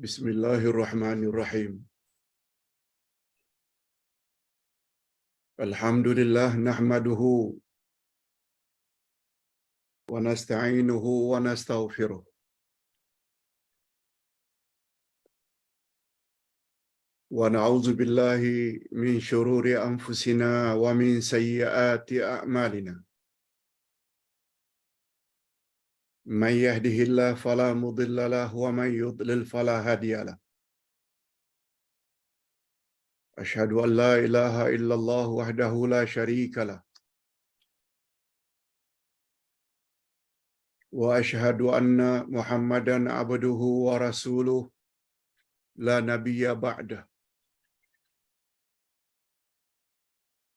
Bismillahirrahmanirrahim. Alhamdulillah nahmaduhu wa nasta'inuhu wa nastaghfiruh. Wa na'udzu billahi min shururi anfusina wa min sayyiati a'malina. Man yahdihillahu fala mudilla lahu wa man yudlil fala hadiya lahu. Asyhadu an la ilaha illallah wahdahu la syarika lah. Wa asyhadu anna Muhammadan abduhu wa rasuluh la nabiyya ba'dah.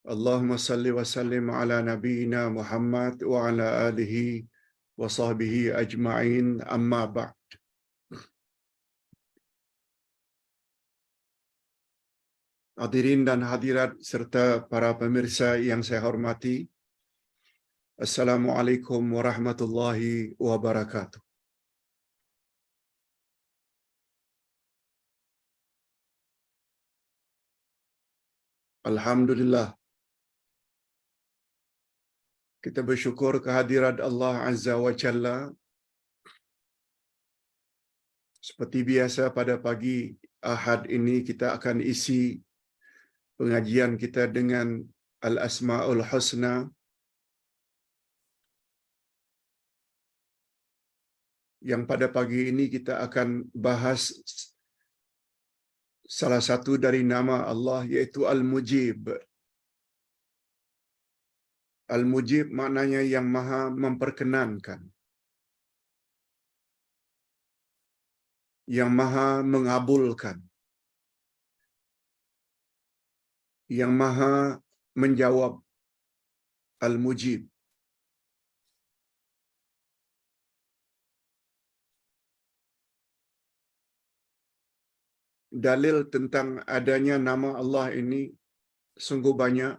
Allahumma salli wa sallim ala nabiyyina Muhammad wa ala alihi wa sahbihi ajma'in amma ba'd. Hadirin dan hadirat serta para pemirsa yang saya hormati, Assalamualaikum warahmatullahi wabarakatuh. Alhamdulillah, kita bersyukur kehadirat Allah Azza wa Jalla. Seperti biasa pada pagi Ahad ini kita akan isi pengajian kita dengan Al-Asma'ul Husna. Yang pada pagi ini kita akan bahas salah satu dari nama Allah, yaitu Al-Mujib. Al-Mujib maknanya yang maha memperkenankan, yang maha mengabulkan, yang maha menjawab. Al-Mujib. Dalil tentang adanya nama Allah ini sungguh banyak.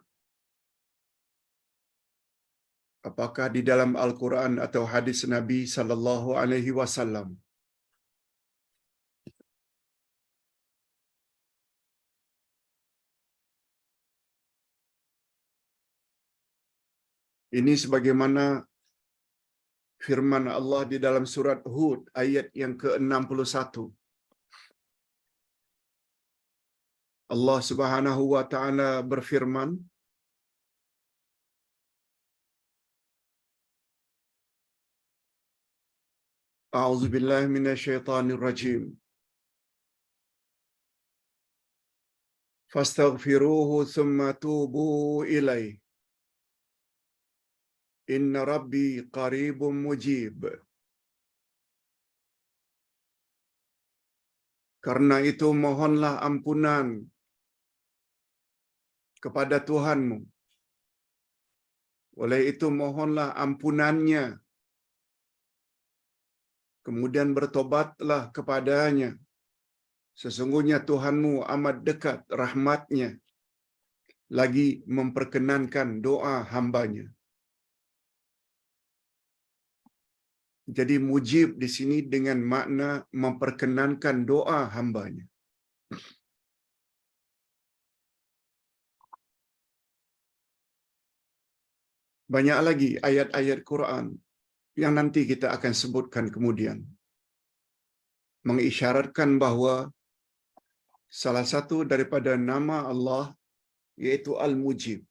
Apakah di dalam Al-Quran atau hadis Nabi sallallahu alaihi wasallam. Ini sebagaimana firman Allah di dalam surat Hud ayat yang ke-61. Allah Subhanahu wa taala berfirman, A'udzubillahi minasyaitonir rajim. Fastaghfiruhu thumma tubu ilaihi. Inna rabbi qaribun mujib. Karena itu mohonlah ampunan kepada Tuhanmu. Oleh itu mohonlah ampunannya. Kemudian bertobatlah kepadanya. Sesungguhnya Tuhanmu amat dekat rahmatnya, lagi memperkenankan doa hambanya. Jadi mujib di sini dengan makna memperkenankan doa hambanya. Banyak lagi ayat-ayat Quran yang nanti kita akan sebutkan kemudian, mengisyaratkan bahawa salah satu daripada nama Allah yaitu Al-Mujib.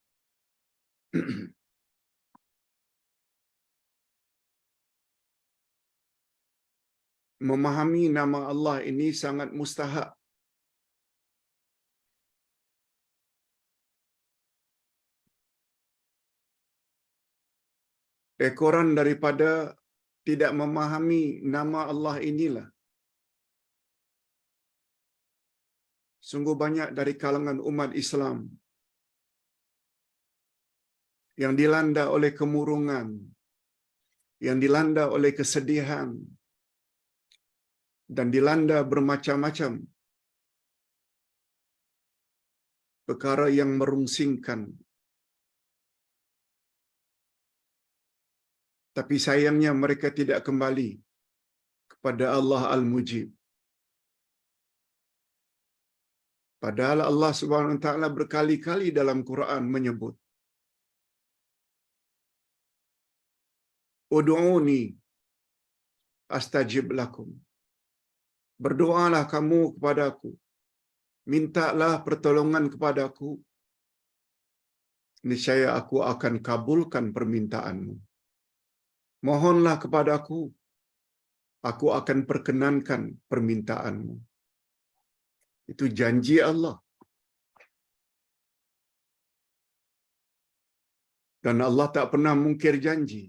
Memahami nama Allah ini sangat mustahak. Ekoran daripada tidak memahami nama Allah inilah sungguh banyak dari kalangan umat Islam yang dilanda oleh kemurungan, yang dilanda oleh kesedihan, dan dilanda bermacam-macam perkara yang merungsingkan. Tapi sayangnya mereka tidak kembali kepada Allah Al-Mujib. Padahal Allah Subhanahu wa taala berkali-kali dalam Quran menyebut, "Ud'uni astajib lakum." Berdoalah kamu kepadaku, mintalah pertolongan kepadaku, niscaya aku akan kabulkan permintaanmu. Mohonlah kepadaku, aku akan perkenankan permintaanmu. Itu janji Allah. Dan Allah tak pernah mungkir janji.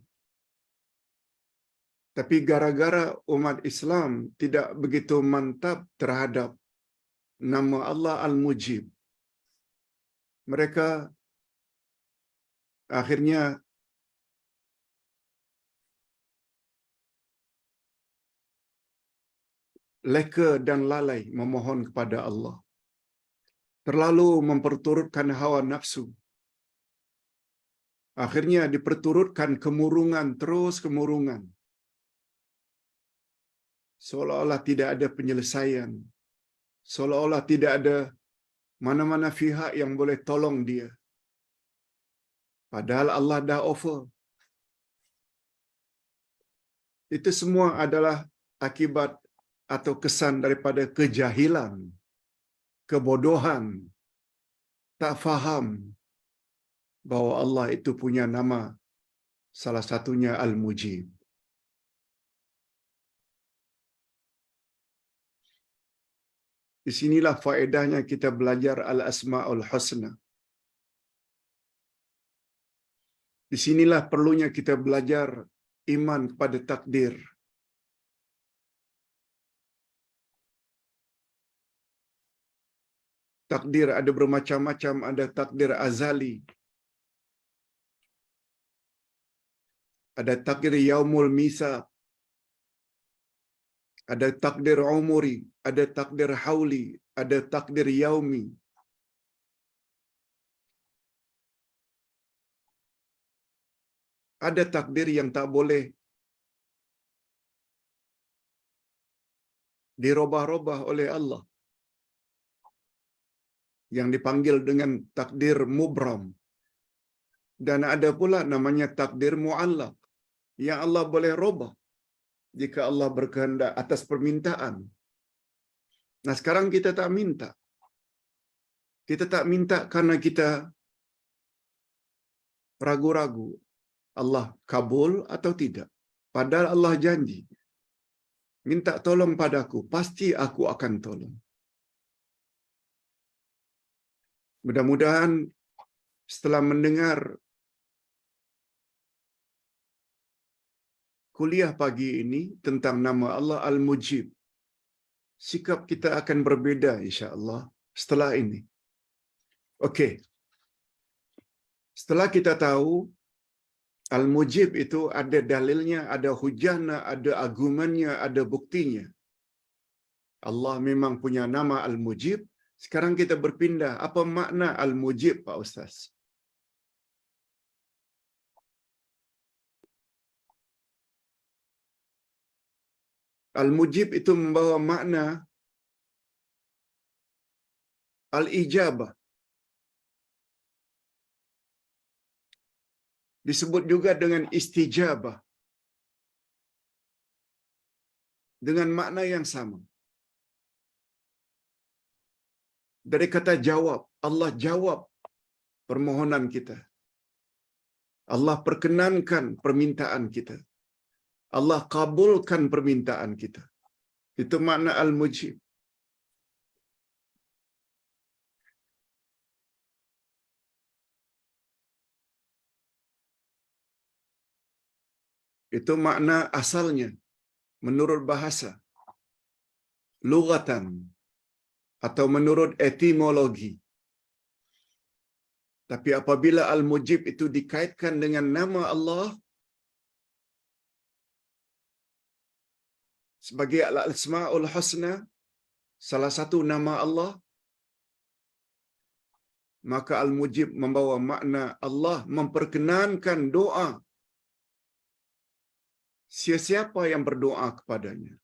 Tapi gara-gara umat Islam tidak begitu mantap terhadap nama Allah Al-Mujib, mereka akhirnya leka dan lalai memohon kepada Allah. Terlalu memperturutkan hawa nafsu. Akhirnya diperturutkan kemurungan, terus kemurungan. Seolah-olah tidak ada penyelesaian. Seolah-olah tidak ada mana-mana pihak yang boleh tolong dia. Padahal Allah dah offer. Itu semua adalah akibat atau kesan daripada kejahilan, kebodohan, tak faham bahawa Allah itu punya nama, salah satunya Al-Mujib. Di sinilah faedahnya kita belajar Al-Asma'ul Husna. Di sinilah perlunya kita belajar iman kepada takdir. Takdir ada bermacam-macam, ada takdir azali, ada takdir yaumul misaq, ada takdir umuri, ada takdir hauli, ada takdir yaumi. Ada takdir yang tak boleh dirubah-rubah oleh Allah, yang dipanggil dengan takdir mubram. Dan ada pula namanya takdir mu'allaq, yang Allah boleh rubah jika Allah berkehendak atas permintaan. Nah, sekarang kita tak minta. Kita tak minta karena kita ragu-ragu Allah kabul atau tidak. Padahal Allah janji, minta tolong padaku, pasti aku akan tolong. Mudah-mudahan setelah mendengar kuliah pagi ini tentang nama Allah Al-Mujib, sikap kita akan berbeza insya-Allah setelah ini. Okey. Setelah kita tahu Al-Mujib itu ada dalilnya, ada hujahnya, ada argumennya, ada buktinya. Allah memang punya nama Al-Mujib. Sekarang kita berpindah, apa makna Al-Mujib, Pak Ustaz? Al-Mujib itu membawa makna Al-Ijabah. Disebut juga dengan Istijabah. Dengan makna yang sama. Dari kata jawab, Allah jawab permohonan kita. Allah perkenankan permintaan kita. Allah kabulkan permintaan kita. Itu makna Al-Mujib. Itu makna asalnya menurut bahasa, lughatan, atau menurut etimologi. Tapi apabila Al-Mujib itu dikaitkan dengan nama Allah sebagai Al-Asma'ul Husna, salah satu nama Allah, maka Al-Mujib membawa makna Allah memperkenankan doa siapa yang berdoa kepadanya.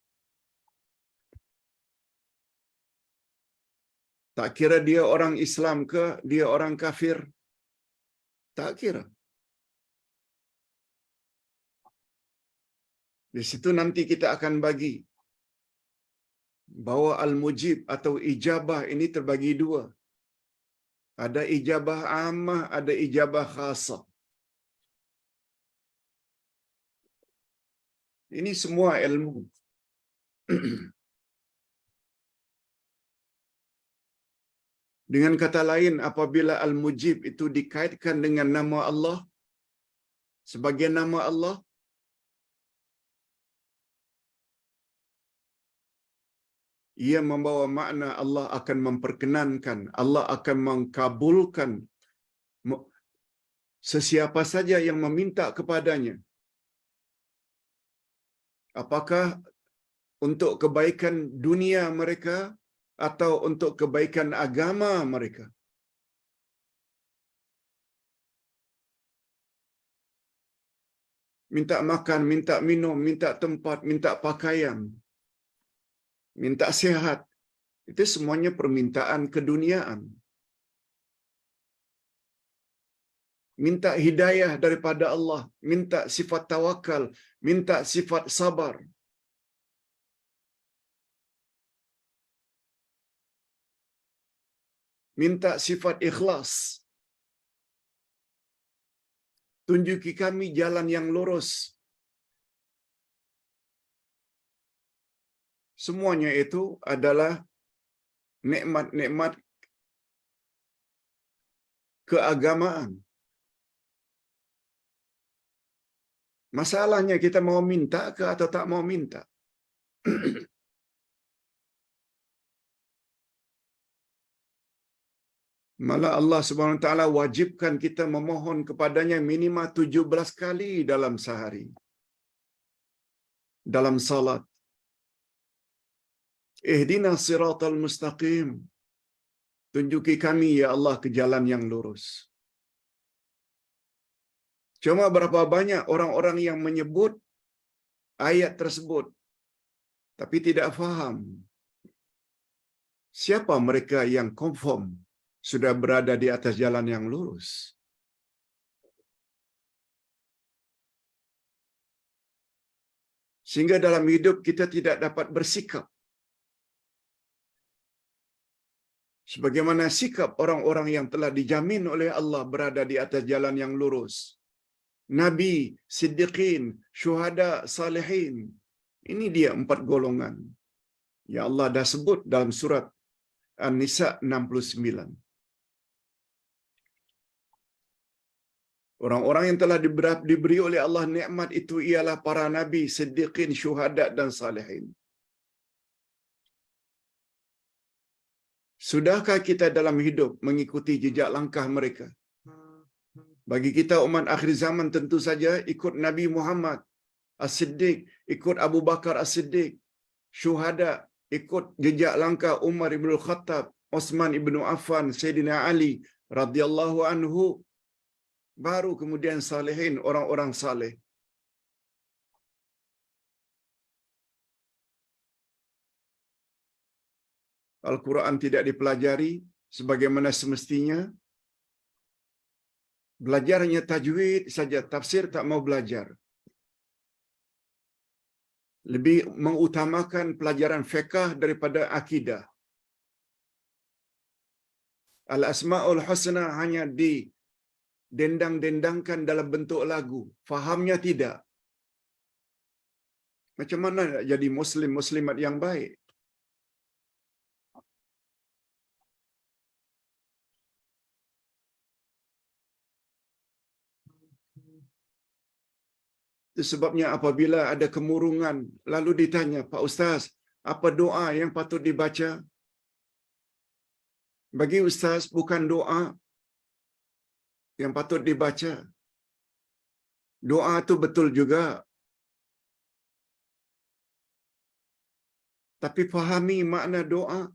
Tak kira dia orang Islam ke, dia orang kafir. Tak kira. Di situ nanti kita akan bagi bahawa al-mujib atau ijabah ini terbagi dua. Ada ijabah ammah, ada ijabah khasah. Ini semua ilmu. Dengan kata lain, apabila al-mujib itu dikaitkan dengan nama Allah, sebagai nama Allah, ia membawa makna Allah akan memperkenankan, Allah akan mengkabulkan sesiapa saja yang meminta kepadanya. Apakah untuk kebaikan dunia mereka atau untuk kebaikan agama mereka. Minta makan, minta minum, minta tempat, minta pakaian, minta sihat. Itu semuanya permintaan keduniaan. Minta hidayah daripada Allah, minta sifat tawakal, minta sifat sabar. Minta sifat ikhlas. Tunjuki kami jalan yang lurus. Semuanya itu adalah nikmat-nikmat keagamaan. Masalahnya kita mau minta ke atau tak mau minta. Malah Allah Subhanahu Wa Taala wajibkan kita memohon kepadanya minimal 17 kali dalam sehari. Dalam salat. Ihdinas siratal mustaqim. Tunjuki kami ya Allah ke jalan yang lurus. Cuma berapa banyak orang-orang yang menyebut ayat tersebut tapi tidak faham. Siapa mereka yang confirm sudah berada di atas jalan yang lurus? Sehingga dalam hidup kita tidak dapat bersikap sebagaimana sikap orang-orang yang telah dijamin oleh Allah berada di atas jalan yang lurus. Nabi, siddiqin, syuhada, salihin. Ini dia 4 golongan. Ya Allah dah sebut dalam surat An-Nisa 69. Orang-orang yang telah diberi oleh Allah nikmat itu ialah para nabi, siddiqin, syuhada dan salihin. Sudahkah kita dalam hidup mengikuti jejak langkah mereka? Bagi kita umat akhir zaman tentu saja ikut Nabi Muhammad As-Siddiq, ikut Abu Bakar As-Siddiq, syuhada, ikut jejak langkah Umar ibn Khattab, Utsman ibn Affan, Sayyidina Ali radhiyallahu anhu. Baru kemudian salihin, orang-orang saleh. Al-Quran tidak dipelajari sebagaimana semestinya. Belajarnya tajwid saja, tafsir tak mau belajar. Lebih mengutamakan pelajaran fiqh daripada akidah. Al-Asma'ul Husna hanya dendang-dendangkan dalam bentuk lagu. Fahamnya tidak. Macam mana nak jadi muslim-muslimat yang baik? Itu sebabnya apabila ada kemurungan, lalu ditanya, Pak Ustaz, apa doa yang patut dibaca? Bagi Ustaz, bukan doa yang patut dibaca. Doa itu betul juga. Tapi fahami makna doa.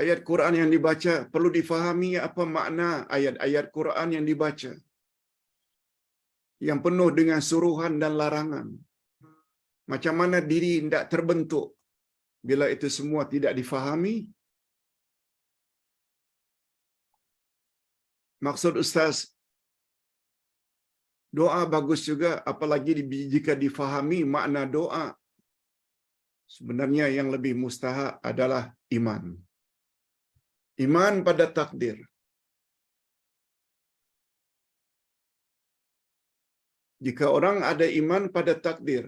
Ayat Quran yang dibaca, perlu difahami apa makna ayat-ayat Quran yang dibaca. Yang penuh dengan suruhan dan larangan. Macam mana diri tidak terbentuk bila itu semua tidak difahami? Maksud Ustaz, doa bagus juga, apalagi jika difahami makna doa. Sebenarnya yang lebih mustahak adalah iman. Iman pada takdir. Jika orang ada iman pada takdir,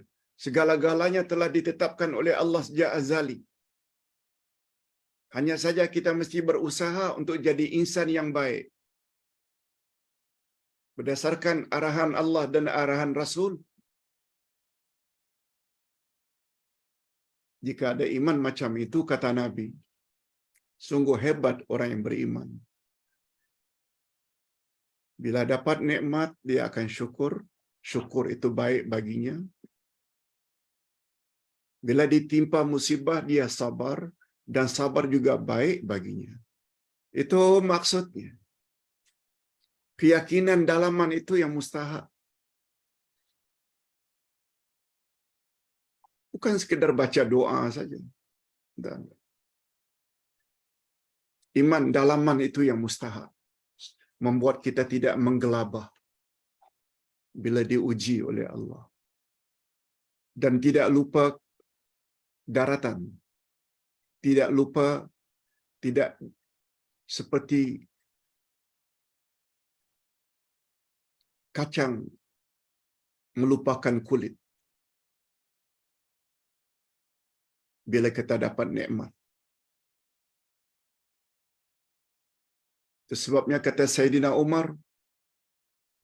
segala-galanya telah ditetapkan oleh Allah sejak azali. Hanya saja kita mesti berusaha untuk jadi insan yang baik. Berdasarkan arahan Allah dan arahan Rasul. Jika ada iman macam itu, kata Nabi, sungguh hebat orang yang beriman. Bila dapat nikmat, dia akan syukur. Syukur itu baik baginya. Bila ditimpa musibah, dia sabar. Dan sabar juga baik baginya. Itu maksudnya. Keyakinan dalaman itu yang mustahak. Bukan sekedar baca doa saja. Dan iman dalaman itu yang mustahak. Membuat kita tidak menggelabah bila diuji oleh Allah. Dan tidak lupa daratan. Tidak lupa, tidak seperti kacang melupakan kulit bila kita dapat nikmat. Itu sebabnya kata Sayyidina Umar,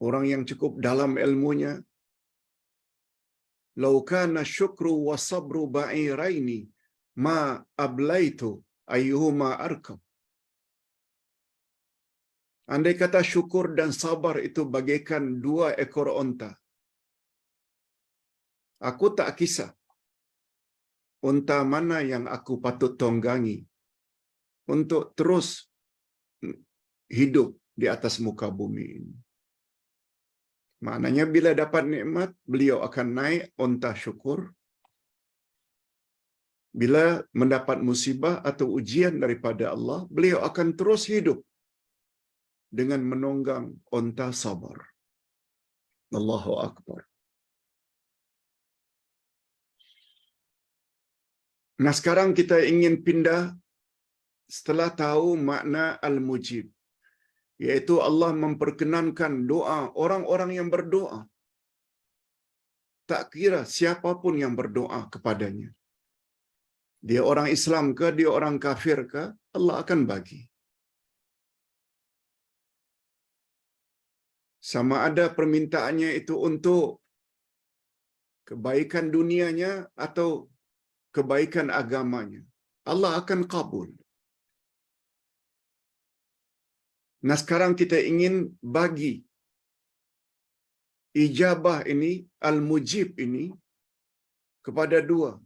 orang yang cukup dalam ilmunya, "Lau kana syukru wa sabru ba'iraini ma ablaitu ayyuhuma arkab." Andai kata syukur dan sabar itu bagaikan 2 ekor onta, aku tak kisah onta mana yang aku patut tunggangi untuk terus hidup di atas muka bumi ini. Maknanya bila dapat nikmat, beliau akan naik onta syukur. Bila mendapat musibah atau ujian daripada Allah, beliau akan terus hidup dengan menunggang onta sabar. Allahu Akbar. Nah, sekarang kita ingin pindah setelah tahu makna Al-Mujib, yaitu Allah memperkenankan doa orang-orang yang berdoa. Tak kira siapapun yang berdoa kepadanya. Dia orang Islam ke, dia orang kafir ke, Allah akan bagi. Sama ada permintaannya itu untuk kebaikan dunianya atau kebaikan agamanya, Allah akan kabul. Nah, sekarang kita ingin bagi ijabah ini, al-mujib ini, kepada 2.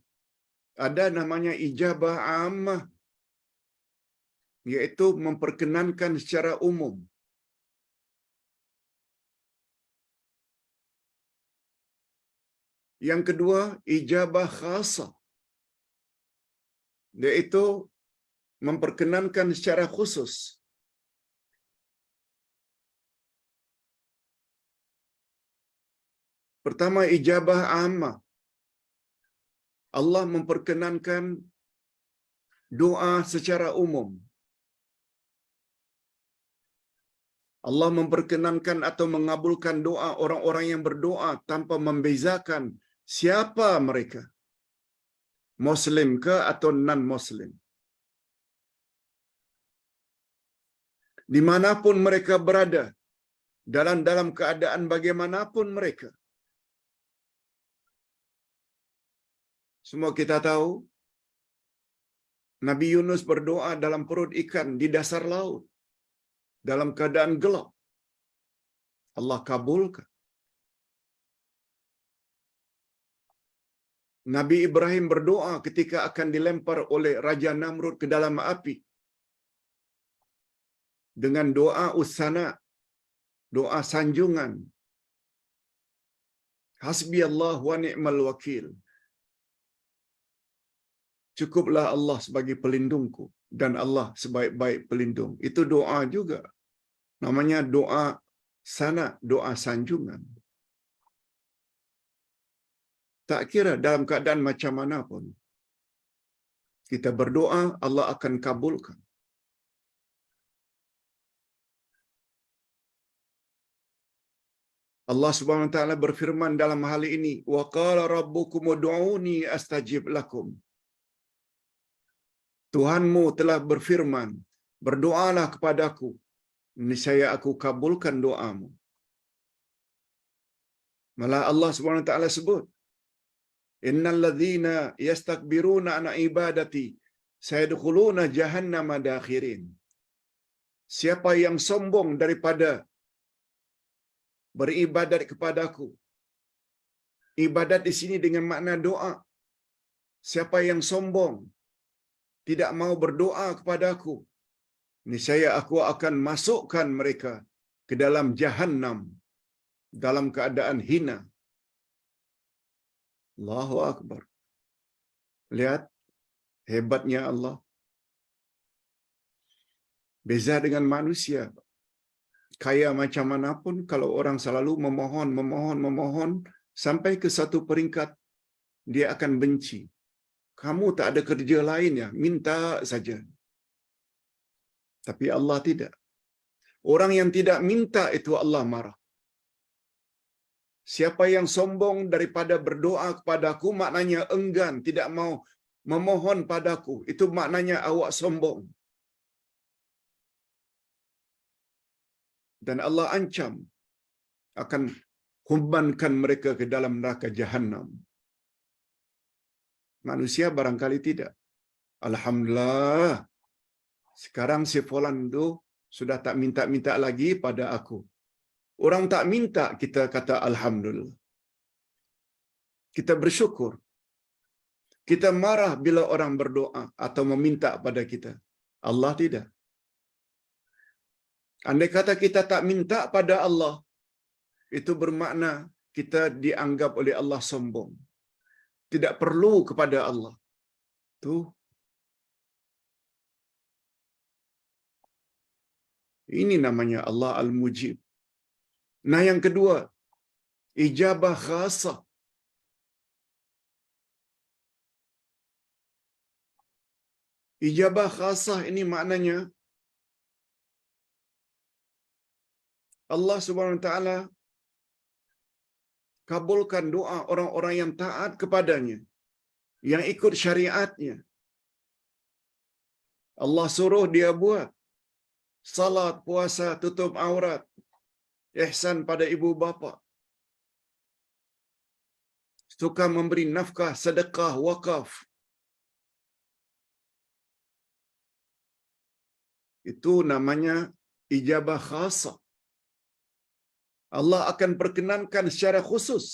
Ada namanya ijabah ammah, yaitu memperkenankan secara umum. Yang kedua, ijabah khasah, yaitu memperkenankan secara khusus. Pertama, ijabah ammah. Allah memperkenankan doa secara umum. Allah memperkenankan atau mengabulkan doa orang-orang yang berdoa tanpa membezakan siapa mereka. Muslim ke atau non-Muslim. Dimanapun mereka berada, dalam keadaan bagaimanapun mereka. Semua kita tahu, Nabi Yunus berdoa dalam perut ikan di dasar laut, dalam keadaan gelap. Allah kabulkan. Nabi Ibrahim berdoa ketika akan dilempar oleh Raja Namrud ke dalam api. Dengan doa usana, doa sanjungan. Hasbi Allah wa ni'mal wakil. Cukuplah Allah sebagai pelindungku dan Allah sebaik-baik pelindung. Itu doa juga. Namanya doa sana, doa sanjungan. Tak kira dalam keadaan macam mana pun, kita berdoa, Allah akan kabulkan. Allah Subhanahu wa taala berfirman dalam hal ini, wa qala rabbukum ud'uni astajib lakum. Tuhanmu telah berfirman, berdoalah kepadaku, niscaya aku kabulkan doamu. Malah Allah Subhanahu wa taala sebut, innal ladzina yastakbiruna an ibadati sayadkhuluna jahannama dakhirin. Siapa yang sombong daripada beribadat kepadaku. Ibadat di sini dengan makna doa. Siapa yang sombong, tidak mau berdoa kepadaku, niscaya aku akan masukkan mereka ke dalam Jahannam dalam keadaan hina. Allahu Akbar. Lihat hebatnya Allah. Beza dengan manusia. Kaya macam manapun, kalau orang selalu memohon sampai ke satu peringkat, dia akan benci. Kamu tak ada kerja lain ya, minta saja. Tapi Allah tidak. Orang yang tidak minta itu Allah marah. Siapa yang sombong daripada berdoa kepadaku, maknanya enggan, tidak mau memohon padaku. Itu maknanya awak sombong. Dan Allah ancam akan humbankan mereka ke dalam neraka Jahannam. Manusia barangkali tidak. Alhamdulillah, sekarang si fulan itu sudah tak minta-minta lagi pada aku. Orang tak minta, kita kata Alhamdulillah. Kita bersyukur. Kita marah bila orang berdoa atau meminta pada kita. Allah tidak. Andai kata kita tak minta pada Allah, itu bermakna kita dianggap oleh Allah sombong. Tidak perlu kepada Allah. Tuh. Ini namanya Allah Al-Mujib. Nah, yang kedua, ijabah khasah. Ijabah khasah ini maknanya Allah Subhanahu wa taala kabulkan doa orang-orang yang taat kepadanya, yang ikut syariatnya. Allah suruh dia buat salat, puasa, tutup aurat, ihsan pada ibu bapa, suka memberi nafkah, sedekah, wakaf. Itu namanya ijabah khasah. Allah akan perkenankan secara khusus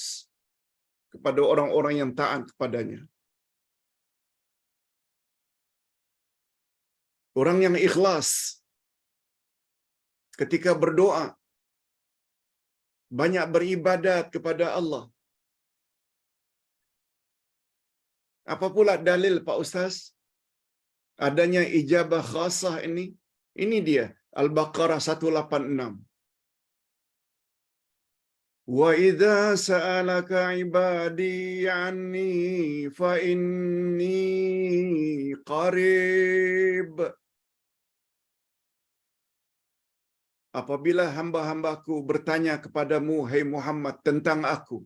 kepada orang-orang yang taat kepadanya. Orang yang ikhlas ketika berdoa, banyak beribadat kepada Allah. Apa pula dalil Pak Ustaz adanya ijabah khasah ini? Ini dia, Al-Baqarah 186. Wa idza sa'alaka 'ibadi 'anni fa inni qarib. Apabila hamba-hambaku bertanya kepadamu, hai Muhammad, tentang aku,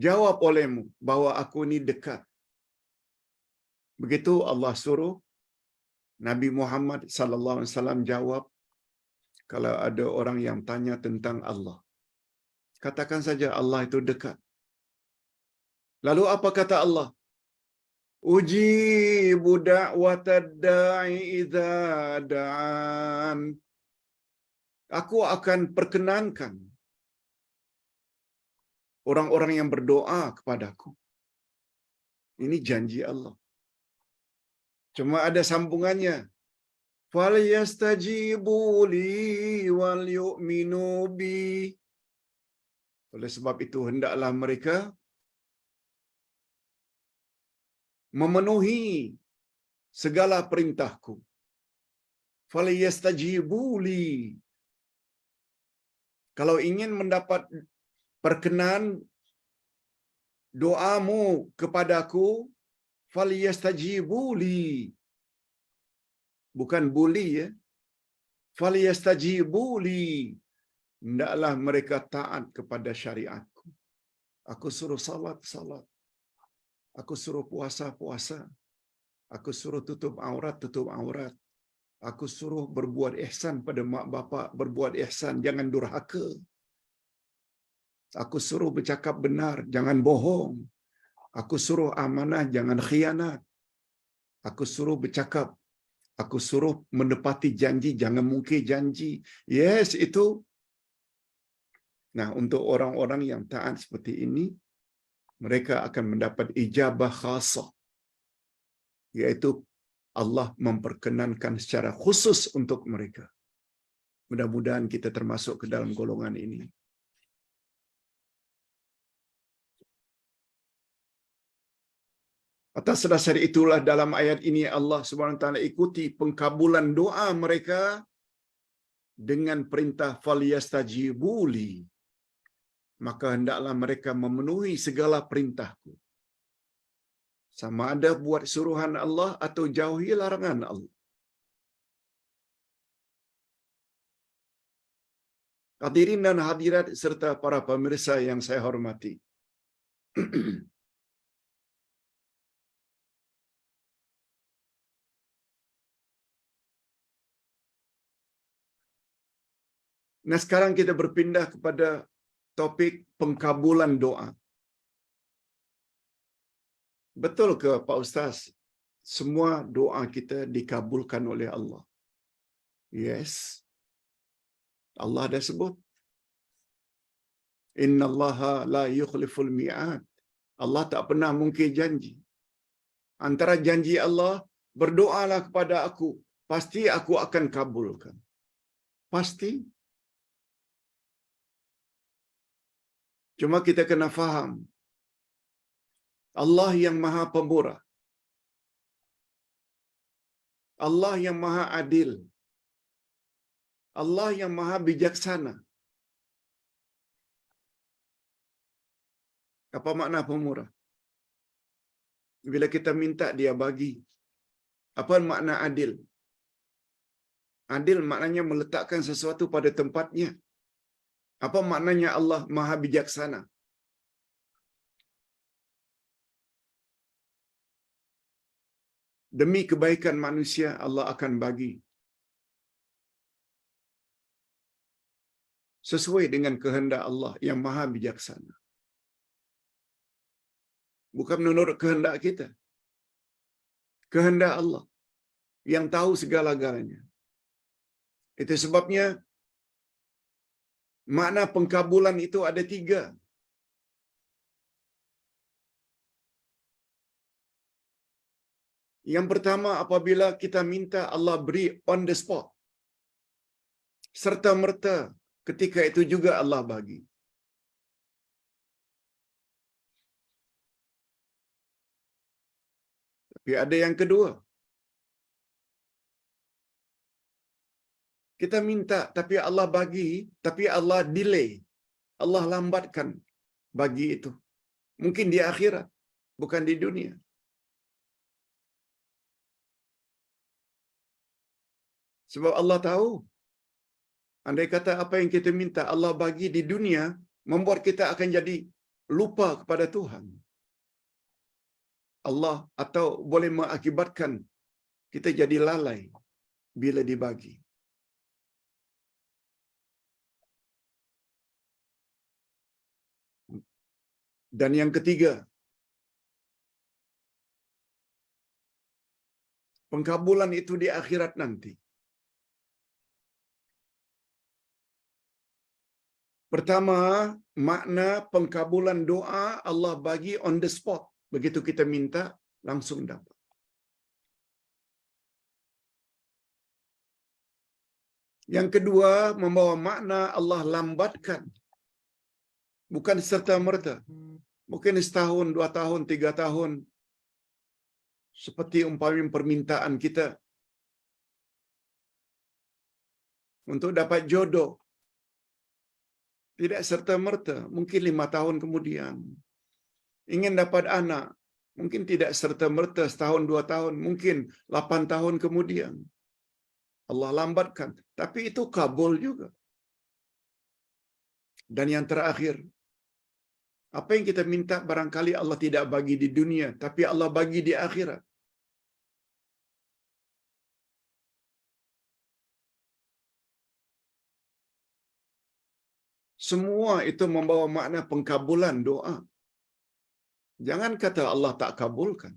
jawab olehmu bahwa aku ini dekat. Begitu Allah suruh Nabi Muhammad sallallahu alaihi wasallam jawab, kalau ada orang yang tanya tentang Allah, katakan saja Allah itu dekat. Lalu apa kata Allah? Ujibu da'watad da'i idza da'an. Aku akan perkenankan orang-orang yang berdoa kepadaku. Ini janji Allah. Cuma ada sambungannya. Falyastajibu li wal yu'minu bi. Oleh sebab itu hendaklah mereka memenuhi segala perintahku. Falyastajibu li. Kalau ingin mendapat perkenan doamu kepadaku, falyastajibu li. Bukan buli ya. Falyastajibu li. Hendaklah mereka taat kepada syariatku. Aku suruh salat. Aku suruh puasa. Aku suruh tutup aurat. Aku suruh berbuat ihsan pada mak bapak, berbuat ihsan, jangan durhaka. Aku suruh bercakap benar, jangan bohong. Aku suruh amanah, jangan khianat. Aku suruh bercakap, aku suruh menepati janji, jangan mungkir janji. Yes, itu. Nah, untuk orang-orang yang taat seperti ini, mereka akan mendapat ijabah khasah, yaitu Allah memperkenankan secara khusus untuk mereka. Mudah-mudahan kita termasuk ke dalam golongan ini. Atas dasar itulah dalam ayat ini Allah Subhanahu wa taala ikuti pengkabulan doa mereka dengan perintah falyastajibu li. Maka hendaklah mereka memenuhi segala perintahku. Sama ada buat suruhan Allah atau jauhi larangan Allah. Hadirin dan hadirat serta para pemirsa yang saya hormati. Nah, sekarang kita berpindah kepada topik pengkabulan doa. Betul ke Pak Ustaz? Semua doa kita dikabulkan oleh Allah. Yes. Allah dah sebut. Innallaha la yukhliful mi'ad. Allah tak pernah mungkir janji. Antara janji Allah, berdoalah kepada aku, pasti aku akan kabulkan. Pasti. Cuma kita kena faham, Allah yang Maha Pemurah, Allah yang Maha Adil, Allah yang Maha Bijaksana. Apa makna pemurah? Bila kita minta, dia bagi. Apa makna adil? Adil maknanya meletakkan sesuatu pada tempatnya. Apa maknanya Allah Maha Bijaksana? Demi kebaikan manusia, Allah akan bagi sesuai dengan kehendak Allah yang Maha Bijaksana. Bukan menurut kehendak kita. Kehendak Allah yang tahu segala-galanya. Itu sebabnya makna pengkabulan itu ada 3. Yang pertama, apabila kita minta, Allah beri on the spot. Serta-merta ketika itu juga Allah bagi. Tapi ada yang kedua. Kita minta, tapi Allah bagi, tapi Allah delay. Allah lambatkan bagi itu. Mungkin di akhirat, bukan di dunia. Sebab Allah tahu, andai kata apa yang kita minta Allah bagi di dunia, membuat kita akan jadi lupa kepada Tuhan. Allah atau boleh mengakibatkan kita jadi lalai bila dibagi. Dan yang ketiga, pengkabulan itu di akhirat nanti. Pertama, makna pengkabulan doa Allah bagi on the spot. Begitu kita minta, langsung dapat. Yang kedua, membawa makna Allah lambatkan. Bukan serta-merta. Mungkin setahun, 2 tahun, 3 tahun. Seperti umpamanya permintaan kita untuk dapat jodoh, tidak serta-merta, mungkin 5 tahun kemudian. Ingin dapat anak, mungkin tidak serta-merta setahun 2 tahun, mungkin 8 tahun kemudian. Allah lambatkan, tapi itu kabul juga. Dan yang terakhir, apa yang kita minta barangkali Allah tidak bagi di dunia, tapi Allah bagi di akhirat. Semua itu membawa makna pengkabulan doa. Jangan kata Allah tak kabulkan.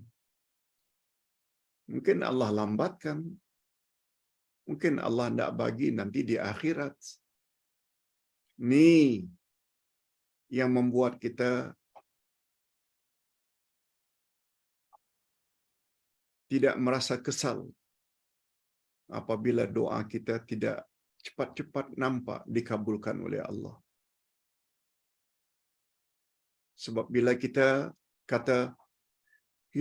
Mungkin Allah lambatkan. Mungkin Allah tidak bagi nanti di akhirat. Ini yang membuat kita tidak merasa kesal apabila doa kita tidak cepat-cepat nampak dikabulkan oleh Allah. Sebab bila kita kata,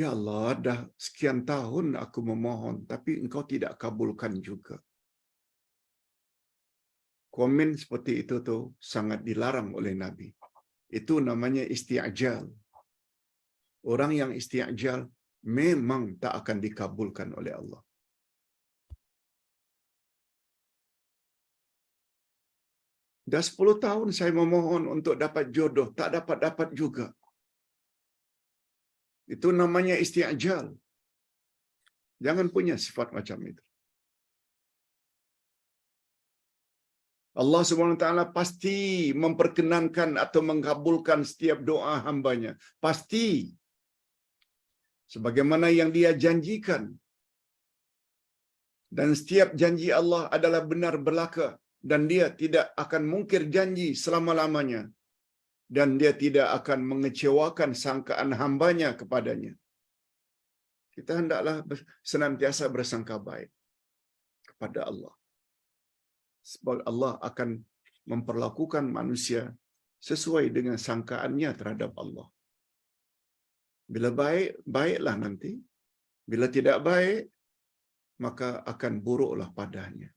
"Ya Allah, dah sekian tahun aku memohon, tapi Engkau tidak kabulkan juga." Komen seperti itu tuh sangat dilarang oleh Nabi. Itu namanya isti'jal. Orang yang isti'jal memang tak akan dikabulkan oleh Allah. Dah 10 tahun saya memohon untuk dapat jodoh, tak dapat-dapat juga. Itu namanya isti'jal. Jangan punya sifat macam itu. Allah SWT pasti memperkenankan atau mengabulkan setiap doa hambanya. Pasti. Sebagaimana yang Dia janjikan. Dan setiap janji Allah adalah benar belaka. Dan Dia tidak akan mungkir janji selama-lamanya. Dan Dia tidak akan mengecewakan sangkaan hambanya kepadanya. Kita hendaklah senantiasa bersangka baik kepada Allah. Sebab Allah akan memperlakukan manusia sesuai dengan sangkaannya terhadap Allah. Bila baik, baiklah nanti. Bila tidak baik, maka akan buruklah padanya.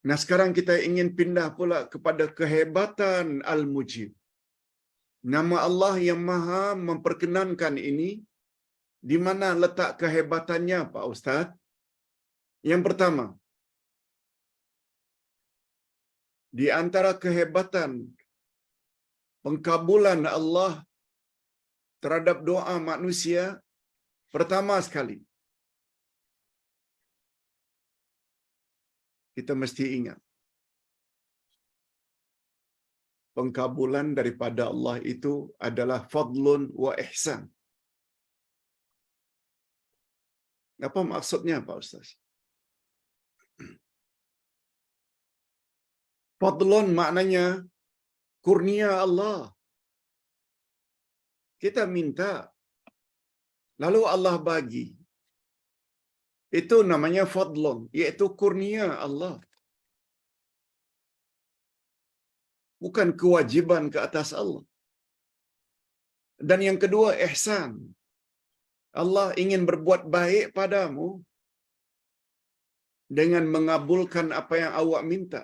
Nah, sekarang kita ingin pindah pula kepada kehebatan Al-Mujib. Nama Allah yang Maha memperkenankan ini, di mana letak kehebatannya, Pak Ustaz? Yang pertama, di antara kehebatan pengkabulan Allah terhadap doa manusia, pertama sekali, kita mesti ingat, pengkabulan daripada Allah itu adalah fadlun wa ihsan. Apa maksudnya, Pak Ustaz? Fadlun maknanya kurnia Allah. Kita minta, lalu Allah bagi. Itu namanya fadlun, iaitu kurnia Allah. Bukan kewajiban ke atas Allah. Dan yang kedua, ihsan. Allah ingin berbuat baik padamu dengan mengabulkan apa yang awak minta.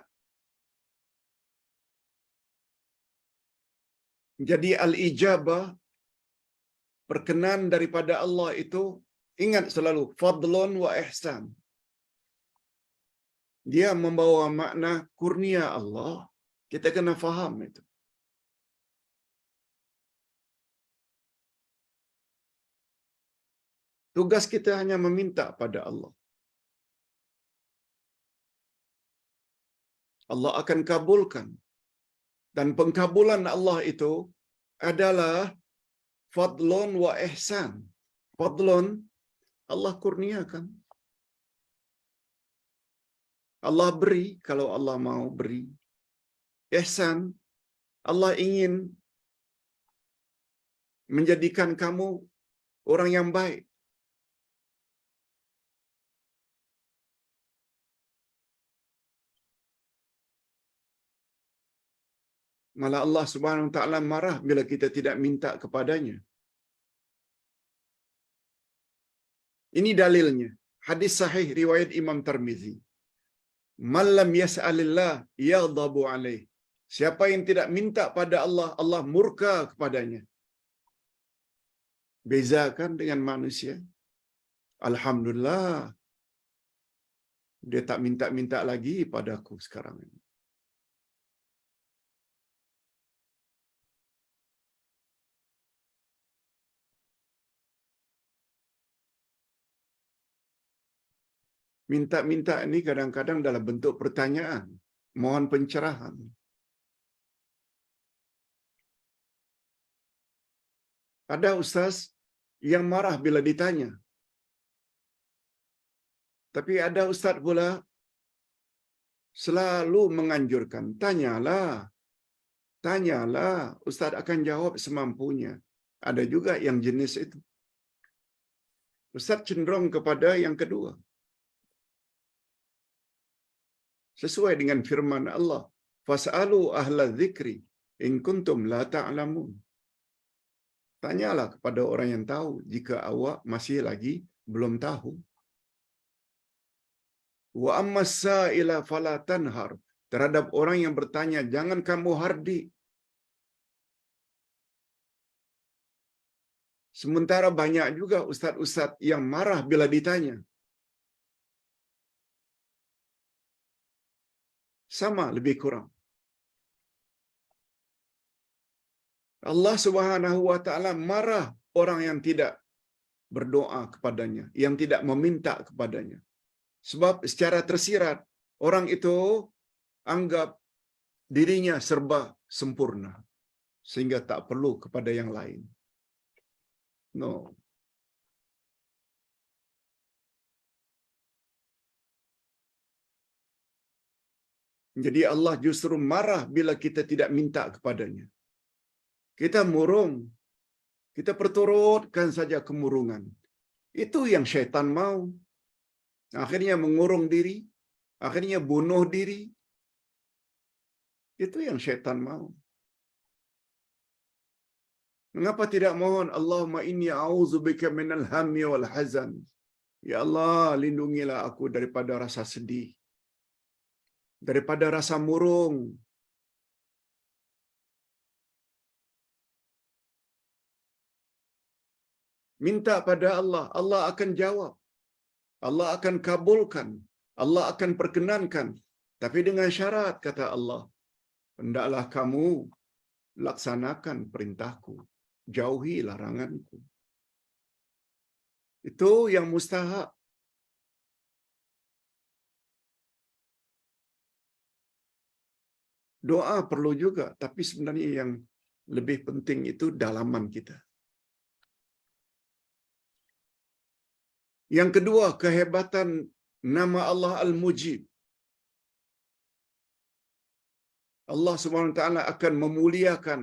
Jadi al-ijabah, perkenan daripada Allah itu, ingat selalu, fadlun wa ihsan. Dia membawa makna kurnia Allah. Kita kena faham itu. Tugas kita hanya meminta pada Allah. Allah akan kabulkan. Dan pengkabulan Allah itu adalah fadlun wa ihsan. Fadlun, Allah kurniakan. Allah beri kalau Allah mau beri. Ihsan, Allah ingin menjadikan kamu orang yang baik. Malah Allah Subhanahu wa taala marah bila kita tidak minta kepadanya. Ini dalilnya. Hadis sahih riwayat Imam Tirmizi. Man lam yas'alillah yaghdabu alaih. Siapa yang tidak minta pada Allah, Allah murka kepadanya. Bezakan dengan manusia. Alhamdulillah, dia tak minta-minta lagi padaku sekarang ini. Minta-minta ini kadang-kadang dalam bentuk pertanyaan, mohon pencerahan. Ada ustaz yang marah bila ditanya. Tapi ada ustaz pula selalu menganjurkan, tanyalah, tanyalah, ustaz akan jawab semampunya. Ada juga yang jenis itu. Ustaz cenderung kepada yang kedua. Sesuai dengan firman Allah, fas'alu ahla dzikri in kuntum la ta'lamun. Tanyalah kepada orang yang tahu jika awak masih lagi belum tahu. Wa ammas sa'ila fala tanhar. Terhadap orang yang bertanya, jangan kamu hardik. Sementara banyak juga ustaz-ustaz yang marah bila ditanya. Sama lebih kurang. Allah Subhanahu wa taala marah orang yang tidak berdoa kepadanya, yang tidak meminta kepadanya. Sebab secara tersirat orang itu anggap dirinya serba sempurna sehingga tak perlu kepada yang lain. No. Jadi Allah justru marah bila kita tidak minta kepadanya. Kita murung, kita perturutkan saja kemurungan. Itu yang syaitan mau. Akhirnya mengurung diri, akhirnya bunuh diri. Itu yang syaitan mau. Mengapa tidak mohon, Allahumma inni a'udzubika minal hammi wal hazan. Ya Allah, lindungilah aku daripada rasa sedih, daripada rasa murung. Minta pada Allah, Allah akan jawab. Allah akan kabulkan. Allah akan perkenankan. Tapi dengan syarat, kata Allah, hendaklah kamu laksanakan perintahku, jauhi laranganku. Itu yang mustahak. Doa perlu juga, tapi sebenarnya yang lebih penting itu dalaman kita. Yang kedua, kehebatan nama Allah Al-Mujib. Allah Subhanahu wa taala akan memuliakan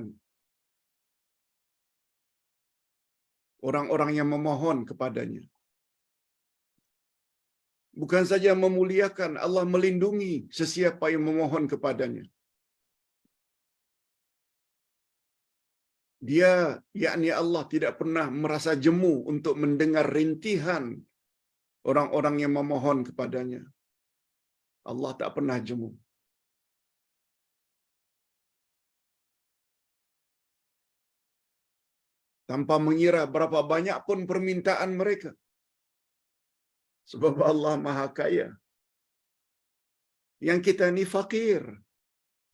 orang-orang yang memohon kepadanya. Bukan saja memuliakan, Allah melindungi sesiapa yang memohon kepadanya. Dia, yakni Allah, tidak pernah merasa jemu untuk mendengar rintihan orang-orang yang memohon kepadanya. Allah tak pernah jemu. Tanpa mengira berapa banyak pun permintaan mereka. Sebab Allah Maha Kaya. Yang kita ni fakir.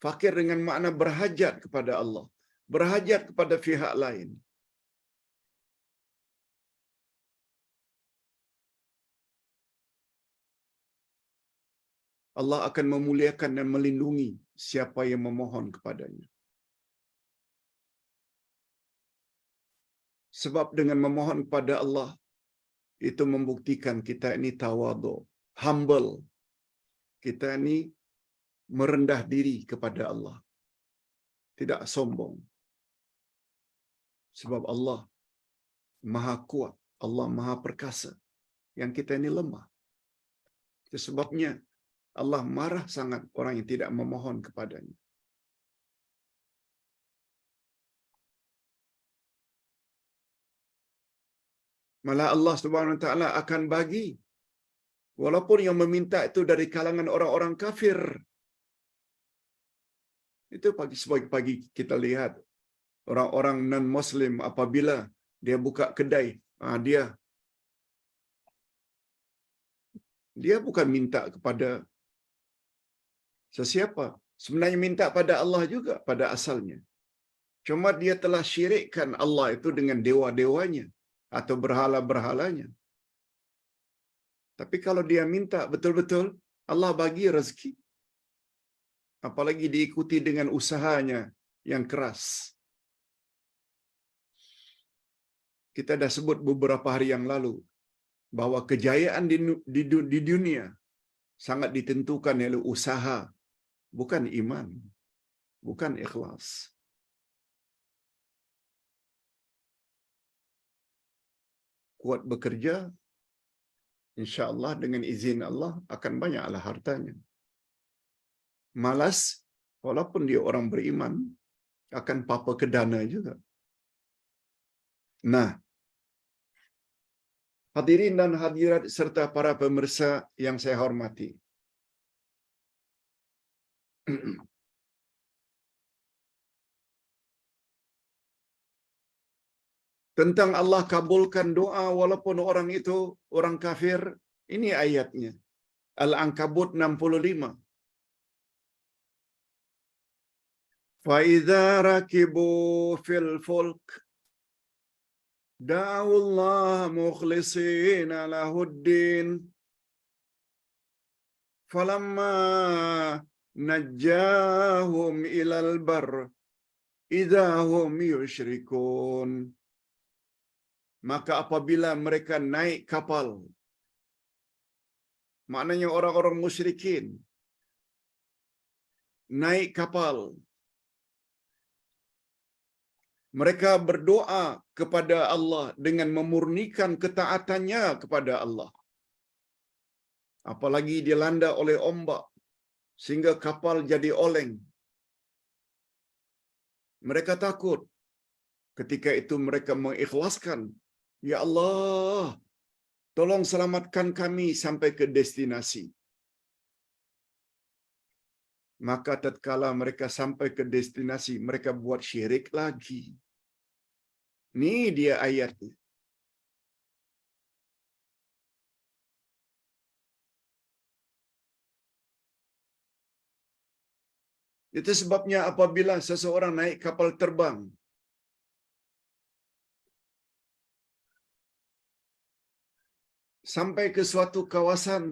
Fakir dengan makna berhajat kepada Allah. Berhajat kepada pihak lain. Allah akan memuliakan dan melindungi siapa yang memohon kepadanya. Sebab dengan memohon kepada Allah, itu membuktikan kita ini tawadhu, humble. Kita ini merendah diri kepada Allah. Tidak sombong. Sebab Allah Maha Kuat, Allah Maha Perkasa. Yang kita ini lemah. Itu sebabnya Allah marah sangat orang yang tidak memohon kepadanya. Malah Allah Subhanahu Wa Taala akan bagi, walaupun yang meminta itu dari kalangan orang-orang kafir. Itu pagi kita lihat orang-orang non-Muslim apabila dia buka kedai, dia bukan minta kepada sesiapa. Sebenarnya minta pada Allah juga pada asalnya. Cuma dia telah syirikkan Allah itu dengan dewa-dewanya atau berhala-berhalanya. Tapi kalau dia minta betul-betul, Allah bagi rezeki. Apalagi diikuti dengan usahanya yang keras. Kita dah sebut beberapa hari yang lalu bahwa kejayaan di dunia sangat ditentukan oleh usaha, bukan iman, bukan ikhlas. Kuat bekerja, insya-Allah dengan izin Allah akan banyaklah hartanya. Malas, walaupun dia orang beriman, akan papa ke dana juga. Nah, hadirin dan hadirat serta para pemirsa yang saya hormati. Tentang Allah kabulkan doa walaupun orang itu orang kafir, ini ayatnya. Al-Ankabut 65. فَإِذَا رَكِبُوا فِي الْفُلْكِ دَعَوُا اللَّهَ مُخْلِصِينَ لَهُ الدِّينَ فَلَمَّا نَجَّاهُمْ إِلَى الْبَرِّ إِذَا هُمْ يُشْرِكُونَ. Maka apabila mereka naik kapal, maknanya orang-orang musyrikin naik kapal, mereka berdoa kepada Allah dengan memurnikan ketaatannya kepada Allah. Apalagi dilanda oleh ombak sehingga kapal jadi oleng. Mereka takut. Ketika itu mereka mengikhlaskan, "Ya Allah, tolong selamatkan kami sampai ke destinasi." Maka tatkala mereka sampai ke destinasi, mereka buat syirik lagi. Ini dia ayatnya. Itu sebabnya apabila seseorang naik kapal terbang, sampai ke suatu kawasan,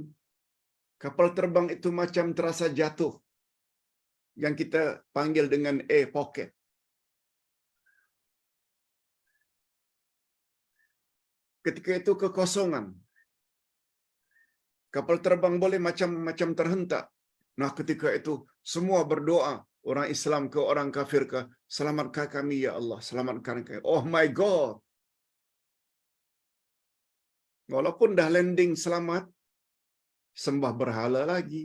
kapal terbang itu macam terasa jatuh, yang kita panggil dengan air pocket. Ketika itu kekosongan. Kapal terbang boleh macam-macam terhentak. Nah, ketika itu semua berdoa, orang Islam ke orang kafir ke, "Selamatkan kami ya Allah, selamatkan kami." Oh my God. Walaupun dah landing selamat, sembah berhala lagi.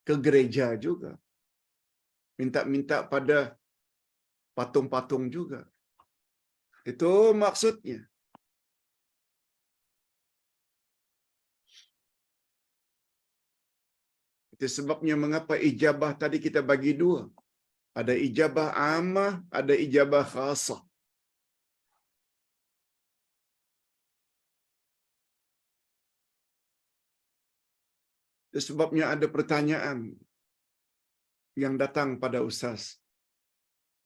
Ke gereja juga. Minta-minta pada patung-patung juga. Itu maksudnya. Itu sebabnya mengapa ijabah tadi kita bagi dua. Ada ijabah ammah, ada ijabah khasah. Itu sebabnya ada pertanyaan yang datang pada Ustaz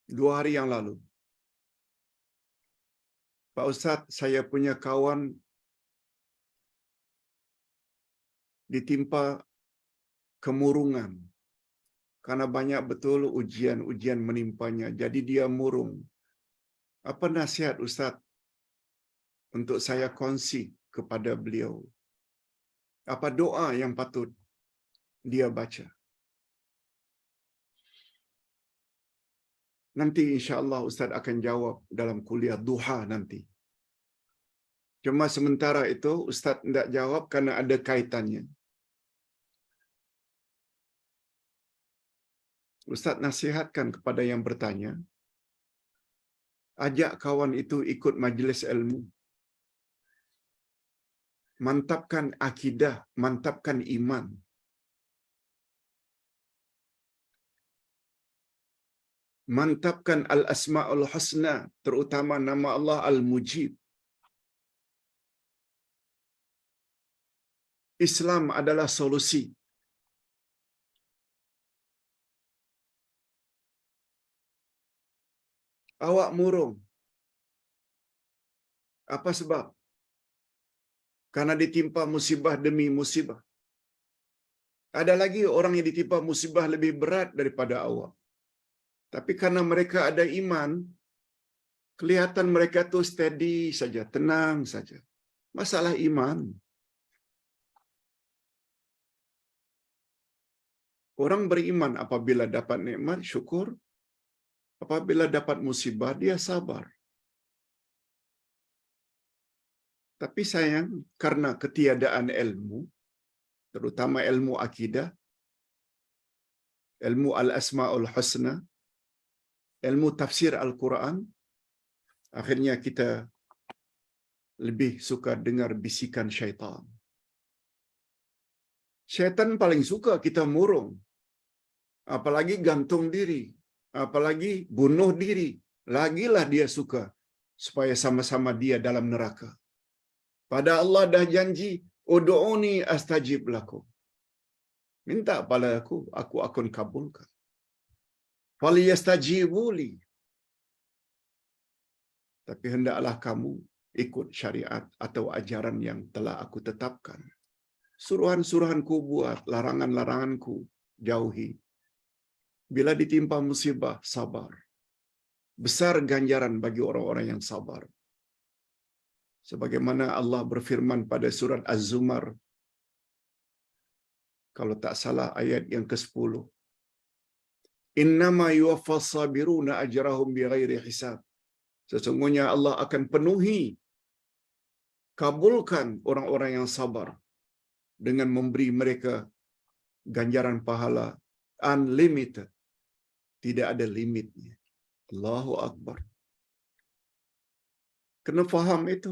2 hari yang lalu. "Pak Ustaz, saya punya kawan ditimpa kemurungan karena banyak betul ujian-ujian menimpanya, jadi dia murung. Apa nasihat Ustaz untuk saya kongsi kepada beliau? Apa doa yang patut dia baca?" Nanti insya-Allah Ustaz akan jawab dalam kuliah duha nanti. Cuma sementara itu Ustaz tidak jawab karena ada kaitannya. Ustaz nasihatkan kepada yang bertanya, ajak kawan itu ikut majlis ilmu. mantapkan akidah, mantapkan iman. Mantapkan al-asma'ul husna, terutama nama Allah Al-Mujib. Islam adalah solusi. Awak murung. Apa sebab? Karena ditimpa musibah demi musibah. Ada lagi orang yang ditimpa musibah lebih berat daripada awak. Tapi karena mereka ada iman, kelihatan mereka tu steady saja, tenang saja. Masalah iman. Orang beriman apabila dapat nikmat, syukur. Apabila dapat musibah, dia sabar. Tapi sayang, karena ketiadaan ilmu, terutama ilmu akidah, ilmu al-asma'ul husna, ilmu tafsir Al-Quran, akhirnya kita lebih suka dengar bisikan syaitan. Syaitan paling suka kita murung. Apalagi gantung diri. Apalagi bunuh diri. Lagilah dia suka supaya sama-sama dia dalam neraka. Pada Allah dah janji, ud'uni astajib lakum. Minta pada aku akan kabulkan. Falyastajibu li. Tapi hendaklah kamu ikut syariat atau ajaran yang telah aku tetapkan. Suruhan-suruhanku buat, larangan-laranganku jauhi. Bila ditimpa musibah, sabar. Besar ganjaran bagi orang-orang yang sabar. Sebagaimana Allah berfirman pada surat Az-Zumar, kalau tak salah ayat yang ke-10. Innama yuwaffas sabiruna ajrahum bighairi hisab. Sesungguhnya Allah akan penuhi, kabulkan orang-orang yang sabar dengan memberi mereka ganjaran pahala unlimited. Tidak ada limitnya. Allahu Akbar. Kena faham itu.